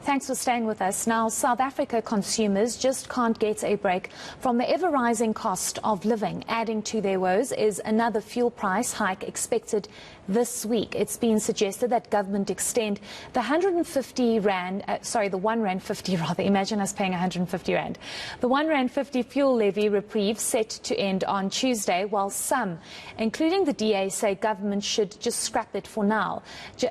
Thanks for staying with us. Now, South Africa consumers just can't get a break from the ever-rising cost of living. Adding to their woes is another fuel price hike expected this week. It's been suggested that government extend the 150 rand, the 1 rand 50 rather. Imagine us paying 150 rand. The 1 rand 50 fuel levy reprieve set to end on Tuesday, while some, including the DA, say government should just scrap it for now,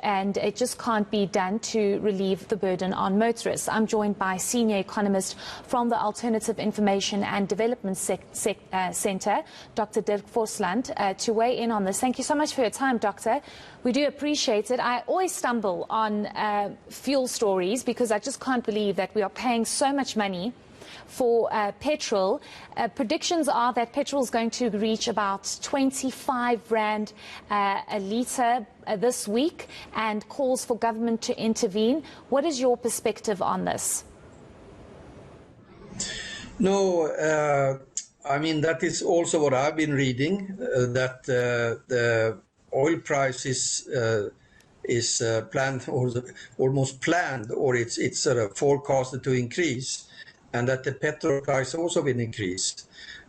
and it just can't be done to relieve the burden on motorists. I'm joined by senior economist from the Alternative Information and Development Centre, Dr. Dirk Forslund, to weigh in on this. Thank you so much for your time, Doctor. We do appreciate it. I always stumble on fuel stories because I just can't believe that we are paying so much money for petrol. Predictions are that petrol is going to reach about 25 rand a litre this week, and calls for government to intervene. What is your perspective on this? No, I mean, that is also what I've been reading, that the oil price is planned, or almost planned, or it's sort of forecasted to increase, and that the petrol price also will increase.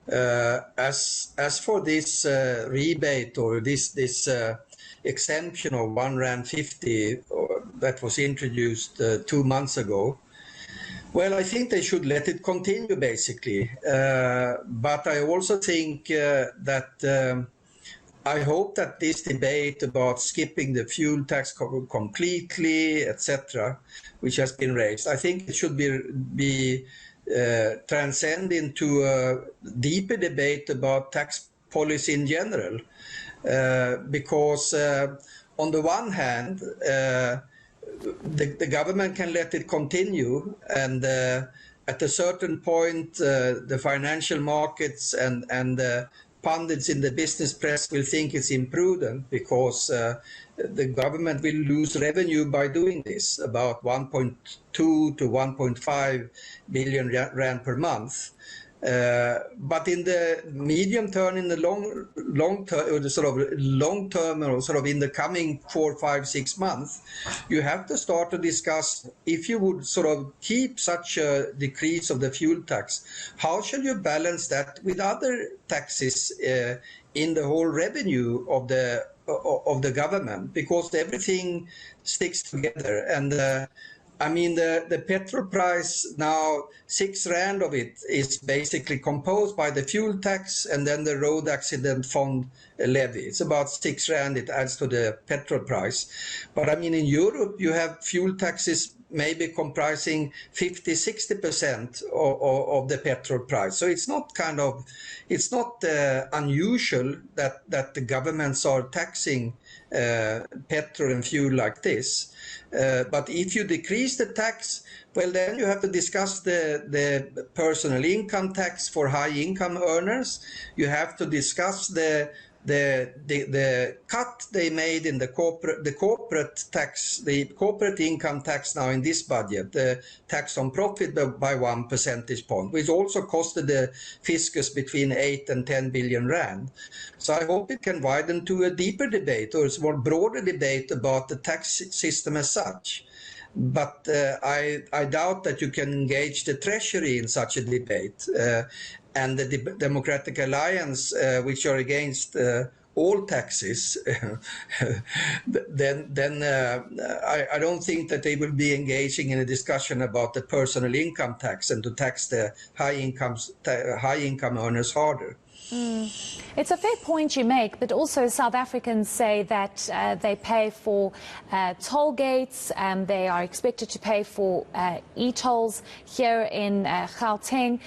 As for this rebate or this exemption of 1 rand 50 that was introduced 2 months ago, well, I think they should let it continue, basically. But I also think that I hope that this debate about skipping the fuel tax completely, etc., which has been raised, I think it should be transcend into a deeper debate about tax policy in general. Because on the one hand, the government can let it continue, and at a certain point, the financial markets and pundits in the business press will think it's imprudent because the government will lose revenue by doing this, about 1.2 to 1.5 billion rand per month. But in the medium term, in the long term, or the sort of long term, or sort of in the coming 4, 5, 6 months, you have to start to discuss, if you would sort of keep such a decrease of the fuel tax, how shall you balance that with other taxes in the whole revenue of the government? Because everything sticks together, and I mean, the petrol price now, 6 rand of it is basically composed by the fuel tax and then the road accident fund levy. It's about 6 rand it adds to the petrol price. But I mean, in Europe, you have fuel taxes maybe comprising 50–60% of the petrol price. So it's not unusual that the governments are taxing petrol and fuel like this. But if you decrease the tax, well, then you have to discuss the personal income tax for high income earners. You have to discuss the cut they made in the corporate tax, the corporate income tax now in this budget, the tax on profit by 1 percentage point, which also costed the fiscus between 8 and 10 billion rand. So I hope it can widen to a deeper debate, or a more broader debate about the tax system as such. But I doubt that you can engage the Treasury in such a debate. And the Democratic Alliance, which are against all taxes, then I don't think that they will be engaging in a discussion about the personal income tax and to tax the high income earners harder. It's a fair point you make, but also South Africans say that they pay for toll gates, and they are expected to pay for e-tolls here in Gauteng.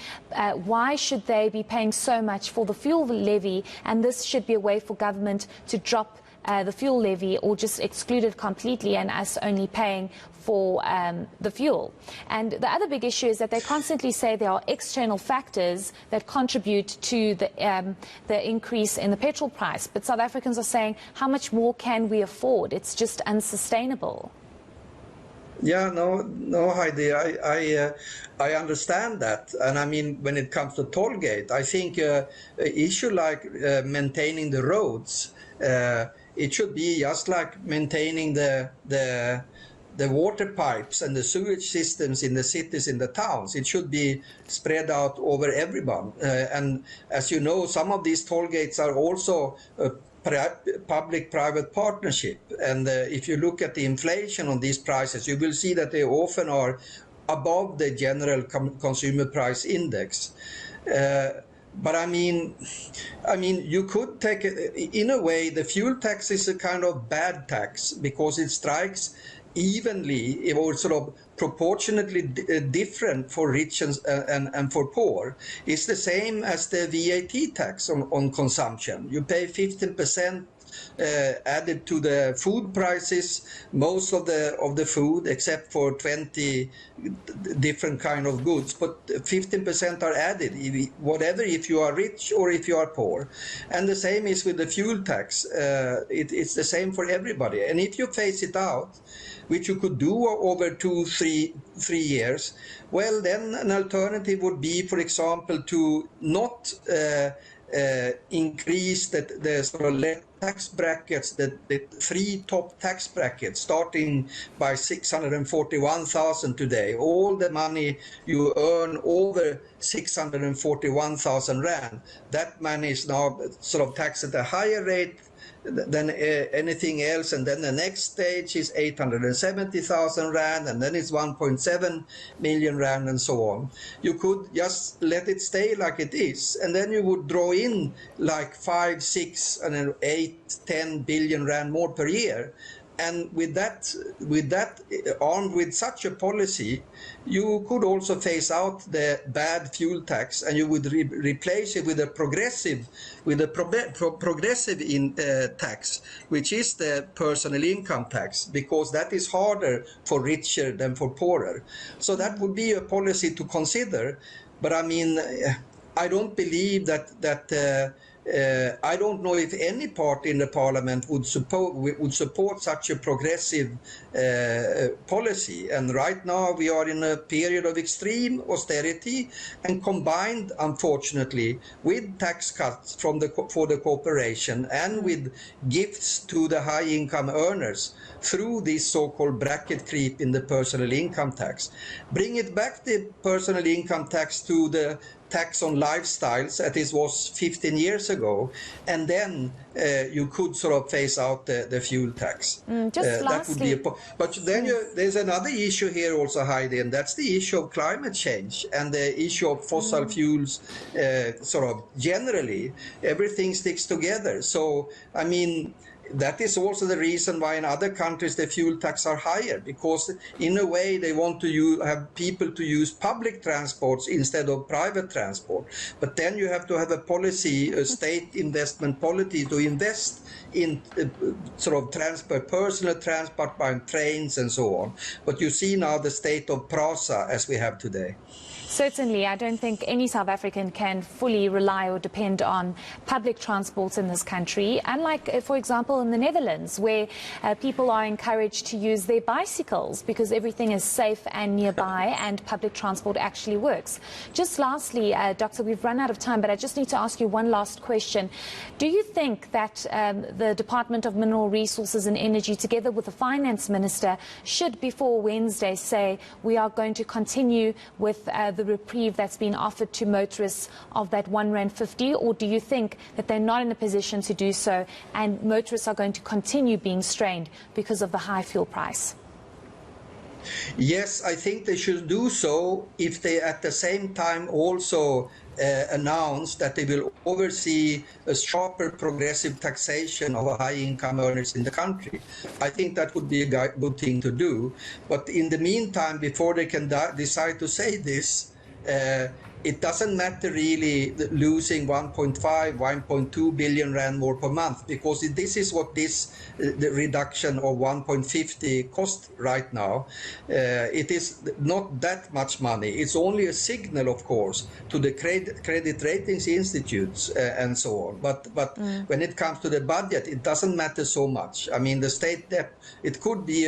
Why should they be paying so much for the fuel levy? And this should be a way for government to drop the fuel levy or just exclude it completely, and us only paying for the fuel. And the other big issue is that they constantly say there are external factors that contribute to the increase in the petrol price. But South Africans are saying, how much more can we afford? It's just unsustainable. Yeah, no, Heidi, I understand that. And I mean, when it comes to toll gate, I think an issue like maintaining the roads, it should be just like maintaining the the water pipes and the sewage systems in the cities, in the towns. It should be spread out over everyone. And as you know, some of these toll gates are also public-private partnership. And if you look at the inflation on these prices, you will see that they often are above the general consumer price index. But I mean, you could take it, in a way, the fuel tax is a kind of bad tax because it strikes evenly or sort of proportionately different for rich and for poor. It's the same as the VAT tax on consumption. You pay 15% added to the food prices, most of the food except for 20 different kind of goods, but 15% are added, whatever, if you are rich or if you are poor. And the same is with the fuel tax. It's the same for everybody. And if you phase it out, which you could do over 2-3 years, well, then an alternative would be, for example, to not increase the sort of tax brackets, the three top tax brackets, starting by 641,000 today. All the money you earn over 641,000 rand, that money is now sort of taxed at a higher rate than anything else, and then the next stage is 870,000 rand, and then it's 1.7 million rand, and so on. You could just let it stay like it is, and then you would draw in like 5, 6, and 8, 10 billion rand more per year. And with that, armed with such a policy, you could also phase out the bad fuel tax, and you would replace it with a progressive, tax, which is the personal income tax, because that is harder for richer than for poorer. So that would be a policy to consider. But I mean, I don't believe that. I don't know if any party in the parliament would support such a progressive policy. And right now we are in a period of extreme austerity, and combined, unfortunately, with tax cuts for the corporation and with gifts to the high income earners through this so-called bracket creep in the personal income tax. Bring it back, the personal income tax, to the tax on lifestyles as it was 15 years ago, and then you could sort of phase out the fuel tax. Just lastly, but then there's another issue here also, Heidi, and that's the issue of climate change and the issue of fossil fuels. Sort of generally, everything sticks together. So I mean, that is also the reason why in other countries the fuel tax are higher, because in a way they want to have people to use public transports instead of private transport. But then you have to have a policy, a state investment policy, to invest in sort of transport, personal transport by trains and so on. But you see now the state of PRASA as we have today. Certainly, I don't think any South African can fully rely or depend on public transport in this country. Unlike, for example, in the Netherlands, where people are encouraged to use their bicycles because everything is safe and nearby and public transport actually works. Just lastly, Doctor, we've run out of time, but I just need to ask you one last question. Do you think that the Department of Mineral Resources and Energy, together with the Finance Minister, should before Wednesday say we are going to continue with the reprieve that's been offered to motorists of that R1.50, or do you think that they're not in a position to do so and motorists are going to continue being strained because of the high fuel price? Yes, I think they should do so if they at the same time also announce that they will oversee a sharper progressive taxation of high-income earners in the country. I think that would be a good thing to do. But in the meantime, before they can decide to say this, it doesn't matter really losing 1.5, 1.2 billion rand more per month, because this is what the reduction of 1.50 cost right now. It is not that much money. It's only a signal, of course, to the credit ratings institutes and so on. But when it comes to the budget, it doesn't matter so much. I mean, the state debt, it could be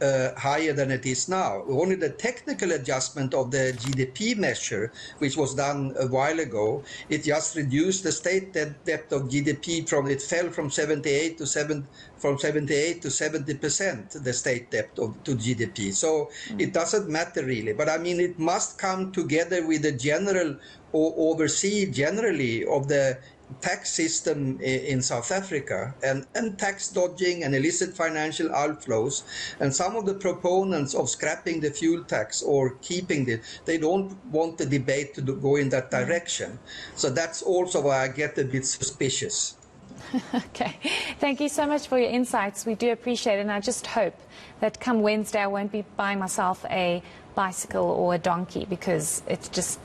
higher than it is now. Only the technical adjustment of the GDP measure, which was done a while ago, it just reduced the state debt of GDP it fell from 78 to 70%, the state debt to GDP. So it doesn't matter really. But I mean, it must come together with the general oversee generally of the tax system in South Africa and tax dodging and illicit financial outflows. And some of the proponents of scrapping the fuel tax or keeping it, they don't want the debate to go in that direction. So that's also why I get a bit suspicious. Okay, thank you so much for your insights. We do appreciate it, and I just hope that come Wednesday I won't be buying myself a bicycle or a donkey, because it's just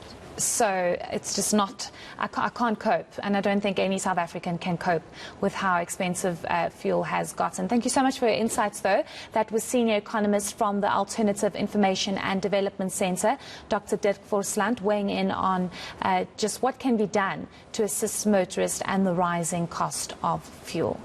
not, I can't cope, and I don't think any South African can cope with how expensive fuel has gotten. Thank you so much for your insights, though. That was senior economist from the Alternative Information and Development Centre, Dr. Forslund, weighing in on just what can be done to assist motorists and the rising cost of fuel.